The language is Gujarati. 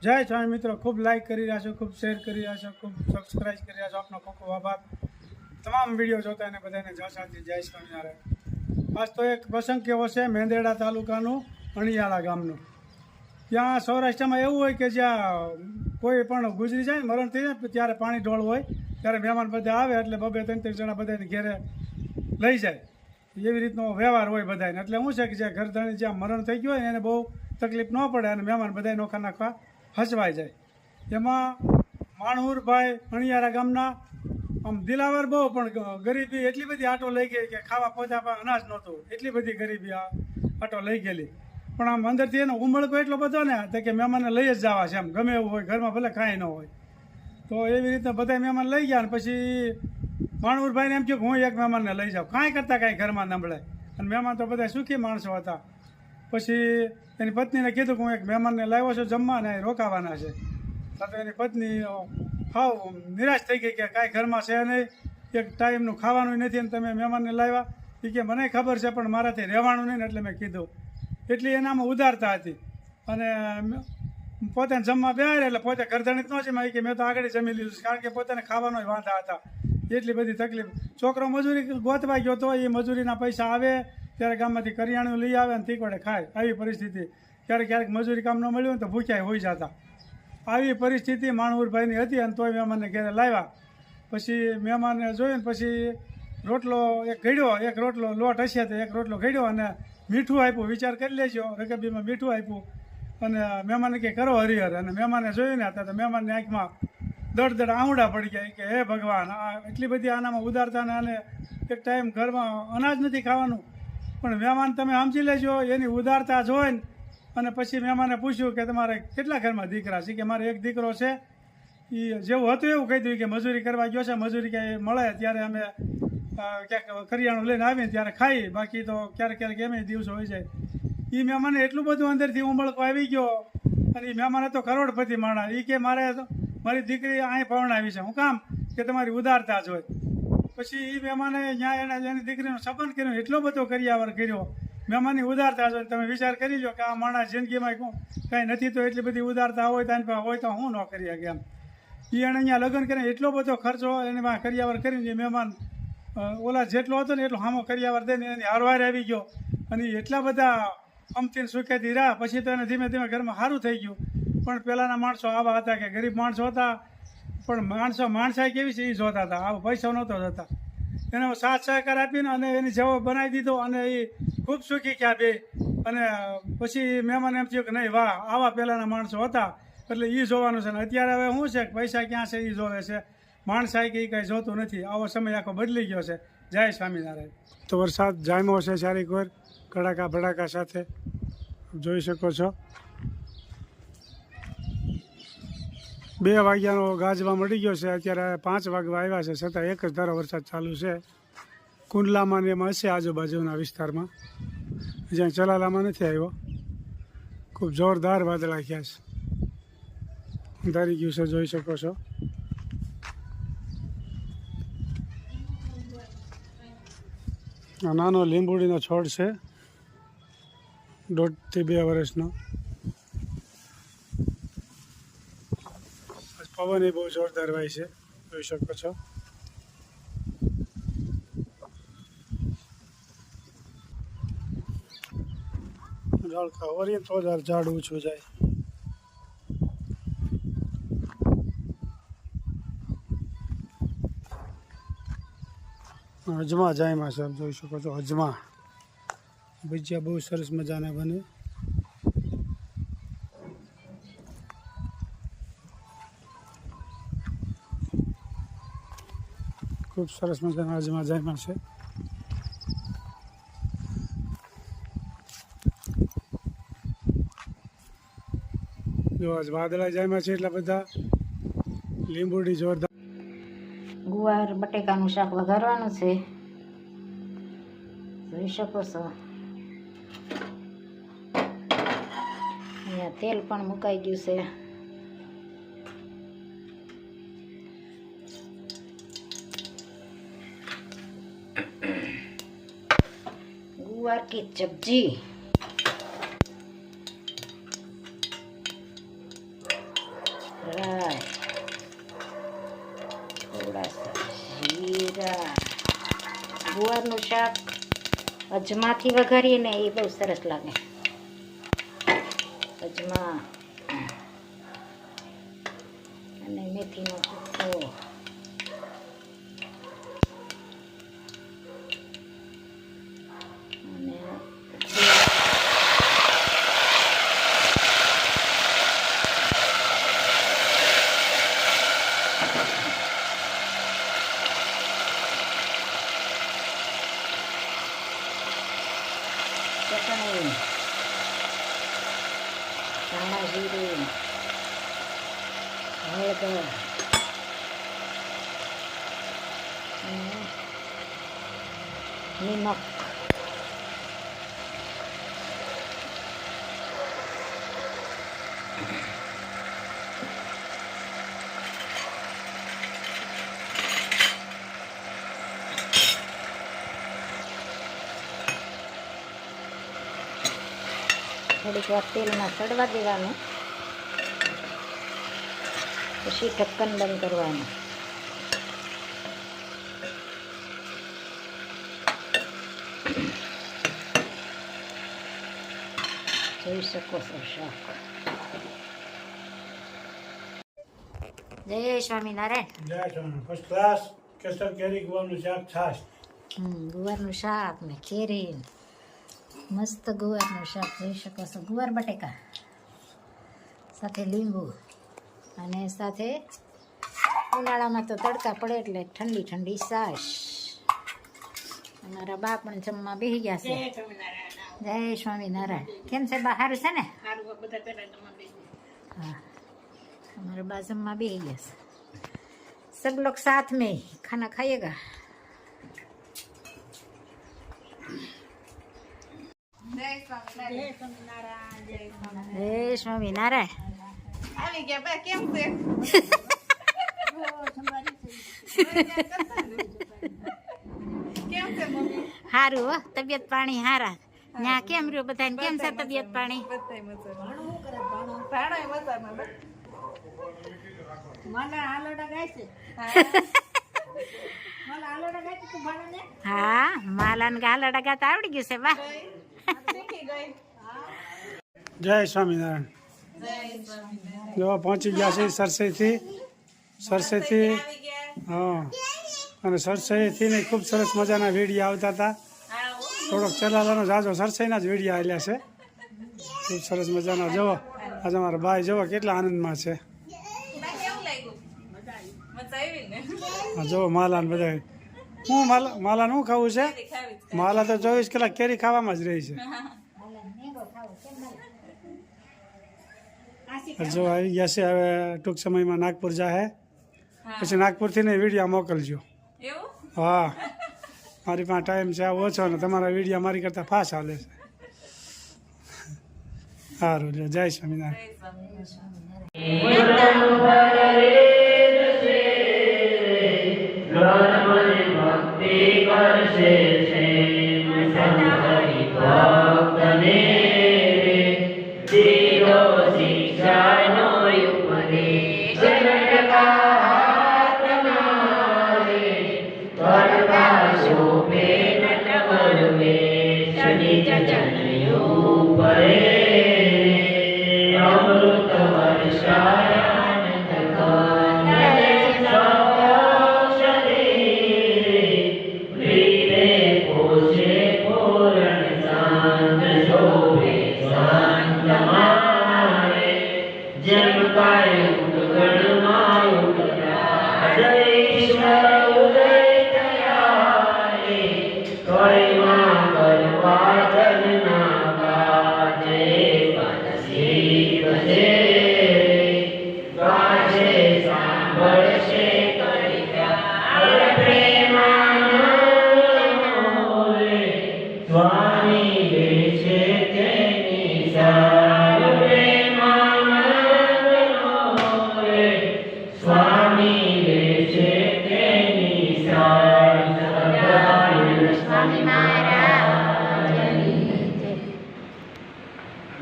જય સ્વામી મિત્રો, ખૂબ લાઈક કરી રહ્યા છો, ખૂબ શેર કરી રહ્યા છો, ખૂબ સબસ્ક્રાઈબ કરી રહ્યા છો. આપનો ખૂબ ખૂબ આભાર. તમામ વિડીયો જોતા અને બધાને જય શાંતિ, જય સ્વામિનારાયણ. આજ તો એક પ્રસંગ કેવો છે મેંદરડા તાલુકાનું અણિયાળા ગામનું. ત્યાં સૌરાષ્ટ્રમાં એવું હોય કે જ્યાં કોઈ પણ ગુજરી જાય ને મરણ થઈ જાય ત્યારે પાણી ઢોળ હોય ત્યારે મહેમાન બધા આવે એટલે બબે ત્રણ જણા બધાને ઘેરે લઈ જાય. એવી રીતનો વ્યવહાર હોય બધાને. એટલે શું છે કે જે ઘરધણી જ્યાં મરણ થઈ ગયું હોય ને એને બહુ તકલીફ ન પડે અને મહેમાન બધા નોખા નાખવા હસવાઈ જાય. એમાં માણહુરભાઈ અણિયારા ગામના આમ દિલાવર બહુ, પણ ગરીબી એટલી બધી આટો લઈ ગઈ કે ખાવા પોતા પર અનાજ નહોતું, એટલી બધી ગરીબી આટો લઈ ગયેલી. પણ આમ અંદરથી એનો ઉમળકો એટલો બધો ને તો કે મહેમાનને લઈ જ જવા છે, એમ ગમે એવું હોય, ઘરમાં ભલે કાંઈ ન હોય. તો એવી રીતના બધા મહેમાન લઈ ગયા. અને પછી માણહુરભાઈને એમ કહ્યું કે હું એક મહેમાનને લઈ જાઉં, કાંઈ કરતાં કાંઈ ઘરમાં નબળે. અને મહેમાન તો બધા સુખી માણસો હતા. પછી એની પત્નીને કીધું કે હું એક મહેમાનને લાવ્યો છું જમવા ને રોકાવાના છે. તો એની પત્ની હાવ નિરાશ થઈ ગઈ કે કાંઈ ઘરમાં છે નહીં, એક ટાઈમનું ખાવાનું નથી અને તમે મહેમાનને લાવ્યા. એ કે મને ખબર છે પણ મારાથી રહેવાનું નહીં ને એટલે મેં કીધું. એટલી એનામાં ઉદારતા હતી. અને પોતે જમવા બેહાડે એટલે પોતે ઘરધણી જ ન જમાય કે મેં તો આગળ જમી લીધું છે, કારણ કે પોતાને ખાવાનો વાંધા હતા. એટલી બધી તકલીફ. છોકરો મજૂરી ગોતવા ગયો તો એ મજૂરીના પૈસા આવે ત્યારે ગામમાંથી કરિયાણું લઈ આવે અને તીકોડે ખાય. આવી પરિસ્થિતિ. ક્યારેક ક્યારેક મજૂરી કામ ન મળ્યું ને તો ભૂખ્યા હોઈ જતા. આવી પરિસ્થિતિ માણહુરભાઈની હતી. અને તોય મહેમાનને ઘરે લાવ્યા. પછી મહેમાનને જોઈને પછી રોટલો એક ઘડ્યો, એક રોટલો લોટ હશે તો એક રોટલો ઘડ્યો અને મીઠું આપ્યું. વિચાર કરી લેજો, રકબીમાં મીઠું આપ્યું. અને મહેમાને કે કરો હરિહર. અને મહેમાને જોયું ને તો મહેમાનની આંખમાં દડ આંવડા પડી ગયા કે હે ભગવાન, આ એટલી બધી આનામાં ઉદારતા ને આને એક ટાઈમ ઘરમાં અનાજ નથી ખાવાનું. પણ મહેમાન તમે સમજી લેજો એની ઉદારતા જોઈને. અને પછી મહેમાને પૂછ્યું કે તમારે કેટલા ઘરમાં દીકરા છે? કે મારે એક દીકરો છે. એ જેવું હતું એવું કહી દઉં કે મજૂરી કરવા ગયો છે, મજૂરી ક્યાંય મળે ત્યારે અમે ક્યાંક કરિયાણું લઈને આવીને ત્યારે ખાઈ, બાકી તો ક્યારેક ક્યારેક એમ દિવસો હોય જાય. એ મહેમાને એટલું બધું અંદરથી ઉમળકો આવી ગયો. અને એ મહેમાને તો કરોડપતિ માણા. એ કે મારે મારી દીકરી અહીં પરણાવી છે, હું કામ કે તમારી ઉદારતા જ હોય. પછી એ મહેમાને ત્યાં એની દીકરીનો સંબંધ કર્યો, એટલો બધો કરિયાવર કર્યો. મહેમાનની ઉદારતા જોઈને તમે વિચાર કરી લો કે આ માણસ જિંદગીમાં કાંઈ નથી તો એટલી બધી ઉદારતા હોય તો હોય તો હું ન કરી શકે એમ. એ એને અહીંયા લગ્ન કરીને એટલો બધો ખર્ચો એની માં કરિયાવર કરીને મહેમાન ઓલા જેટલો હતો ને એટલો હામો કરિયાવર દઈને એની હારવાર આવી ગયો. અને એટલા બધા અમથીને સુખેથી રહ્યા. પછી તો એને ધીમે ધીમે ઘરમાં સારું થઈ ગયું. પણ પહેલાંના માણસો આવા હતા કે ગરીબ માણસો હતા પણ માણસાઈ કેવી છે એ જોતા હતા. આવો પૈસા નહોતો જોતા. એને સાથ સહકાર આપીને અને એની જવાબ બનાવી દીધો. અને એ ખૂબ સુખી ક્યાં બે. અને પછી મહેમાન એમ થયું કે નહીં વાહ, આવા પહેલાંના માણસો હતા. એટલે એ જોવાનું છે. ને અત્યારે હવે શું છે પૈસા ક્યાં છે એ જોવે છે, માણસાઈ કે એ કાંઈ જોતું નથી. આવો સમય આખો બદલી ગયો છે. જય સ્વામિનારાયણ. તો વરસાદ જામ્યો છે ચારેક વાર કડાકા ભડાકા સાથે, જોઈ શકો છો. 2 વાગ્યાનો ગાજવા મળી ગયો છે. અત્યારે 5 વાગવા આવ્યા છે છતાં એક જ ધારો વરસાદ ચાલુ છે. કુંડલામાં ને એમાં હશે આજુબાજુના વિસ્તારમાં, જ્યાં ચલાલામાં નથી આવ્યો. ખૂબ જોરદાર વાદળા થયા છે, અંધારી ગયું છે, જોઈ શકો છો. આ નાનો લીંબુડીનો છોડ છે, 1.5 થી 2 વર્ષનો. પવન એ બહુ જોરદાર વાય છે, જોઈ શકો છો. ઝાડકા વળીએ તો ઝાડ ઊંચું જાય. અજમા જાયમાં છે, જોઈ શકો છો. અજમા ભજીયા બહુ સરસ મજાના બને. ખૂબ સરસ મજાના અજમા જાયમાં છે. જો આજ વાદળા જાયમાં છે એટલા બધા. લીંબુડી જોરદાર. ગુવાર બટેકાનું શાક વઘારવાનું છે, જોઈ શકો છો. અહીંયા તેલ પણ મુકાઈ ગયું છે. गुवार की सब्जी, શાક અજમાથી વઘારીએ ને એ બહુ સરસ લાગે. અજમા અને મેથીનો કૂટો. અને ચટણી, ધાણા જીરું, હળદર અને નિમક. થોડીક વાર તેલમાં ચડવા દેવાનું, પછી ઢક્કન બંધ કરવાનું. જોઈ શકો છો શાક. જય સ્વામિનારાયણ. જય સ્વામી. ફર્સ્ટ ક્લાસ કેસર કેરી ગુવારનું શાક છાશ. ગુવારનું શાક ને કેરી, મસ્ત ગુવારનું શાક જોઈ શકો છો. ગુવાર બટેકા સાથે લીંબુ અને સાથે ઉનાળામાં તો તડકા પડે એટલે ઠંડી ઠંડી છાશ. અમારા બા પણ જમવા બેસી ગયા છે. જય સ્વામિનારાયણ. કેમ છે બા? સારું છે ને? હા, हमारे बाजू में भी है. सब लोग साथ में खाना खाइएगा. जय स्वामीनारायण. हारू हो तबियत पाणी हारा. यहाँ केम रह्यो बधाने? केम छे तबियत पाणी? हाँ, माला ने गालड़ा गाता आवड़ी गयुं छे. वाह. જય સ્વામિનારાયણ. જો પહોંચી ગયા છે સરસેથી. હા, અને સરસઈથી ને ખૂબ સરસ મજાના વેડિયા આવતા હતા. થોડોક ચલાલાનો જાજો સરસઈના જ વેડિયા આવેલા છે. ખૂબ સરસ મજાના. જુઓ આજે અમારા ભાઈ જુઓ કેટલા આનંદમાં છે. હા, જુઓ માલા ને બધા. હું માલાને શું ખાવું છે? માલા તો 24 કલાક કેરી ખાવામાં જ રહી છે. જો આવી ગયા છે. હવે ટૂંક સમયમાં નાગપુર જાહે, પછી નાગપુરથી ને વિડીયો મોકલજો. હા, મારી પાસે ટાઈમ છે ઓછો ને તમારા વિડીયો મારી કરતાં ફાસ્ટ હાલે છે. સારું, લ્યો. જય जय